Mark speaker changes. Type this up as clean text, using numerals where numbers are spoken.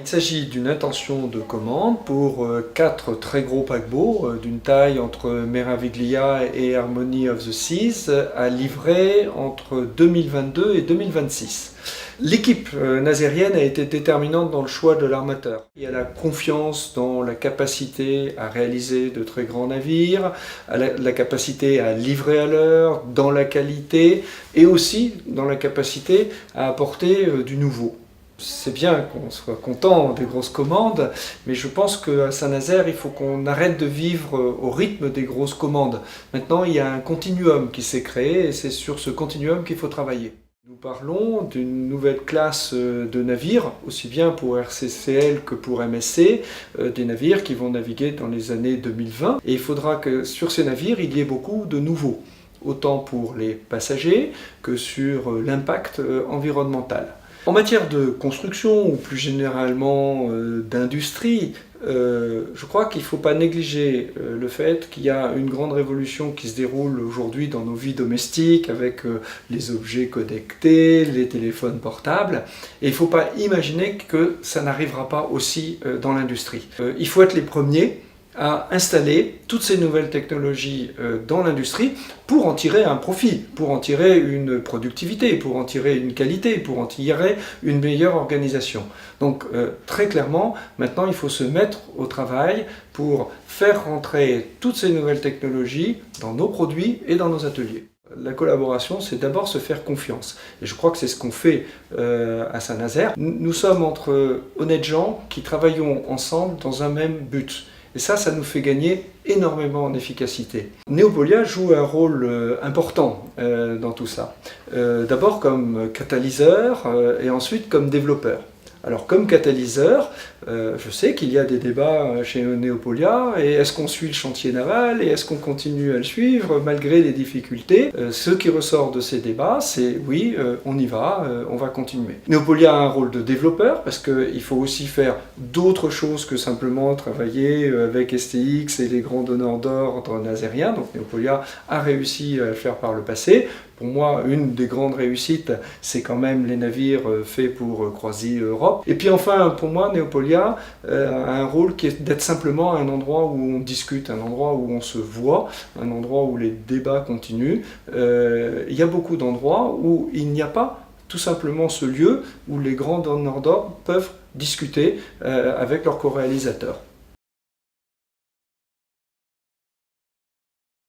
Speaker 1: Il s'agit d'une intention de commande pour 4 très gros paquebots d'une taille entre Meraviglia et Harmony of the Seas à livrer entre 2022 et 2026. L'équipe nazérienne a été déterminante dans le choix de l'armateur. Il y a la confiance dans la capacité à réaliser de très grands navires, la capacité à livrer à l'heure, dans la qualité et aussi dans la capacité à apporter du nouveau. C'est bien qu'on soit content des grosses commandes, mais je pense qu'à Saint-Nazaire, il faut qu'on arrête de vivre au rythme des grosses commandes. Maintenant, il y a un continuum qui s'est créé et c'est sur ce continuum qu'il faut travailler. Nous parlons d'une nouvelle classe de navires, aussi bien pour RCCL que pour MSC, des navires qui vont naviguer dans les années 2020. Et il faudra que sur ces navires, il y ait beaucoup de nouveaux, autant pour les passagers que sur l'impact environnemental. En matière de construction ou plus généralement d'industrie, je crois qu'il ne faut pas négliger le fait qu'il y a une grande révolution qui se déroule aujourd'hui dans nos vies domestiques avec les objets connectés, les téléphones portables. Et il ne faut pas imaginer que ça n'arrivera pas aussi dans l'industrie. Il faut être les premiers à installer toutes ces nouvelles technologies dans l'industrie pour en tirer un profit, pour en tirer une productivité, pour en tirer une qualité, pour en tirer une meilleure organisation. Donc très clairement, maintenant il faut se mettre au travail pour faire rentrer toutes ces nouvelles technologies dans nos produits et dans nos ateliers. La collaboration, c'est d'abord se faire confiance. Et je crois que c'est ce qu'on fait à Saint-Nazaire. Nous sommes entre honnêtes gens qui travaillons ensemble dans un même but. Et ça nous fait gagner énormément en efficacité. Neopolia joue un rôle important dans tout ça. D'abord comme catalyseur et ensuite comme développeur. Alors comme catalyseur, je sais qu'il y a des débats chez Neopolia, et est-ce qu'on suit le chantier naval, et est-ce qu'on continue à le suivre malgré les difficultés? Ce qui ressort de ces débats, c'est oui, on y va, on va continuer. Neopolia a un rôle de développeur, parce qu'il faut aussi faire d'autres choses que simplement travailler avec STX et les grands donneurs d'ordre nazériens. Donc Neopolia a réussi à le faire par le passé. Pour moi, une des grandes réussites, c'est quand même les navires faits pour croisier Europe. Et puis enfin, pour moi, Neopolia a un rôle qui est d'être simplement un endroit où on discute, un endroit où on se voit, un endroit où les débats continuent. Il y a beaucoup d'endroits où il n'y a pas tout simplement ce lieu où les grands donneurs d'ordre peuvent discuter avec leurs co-réalisateurs.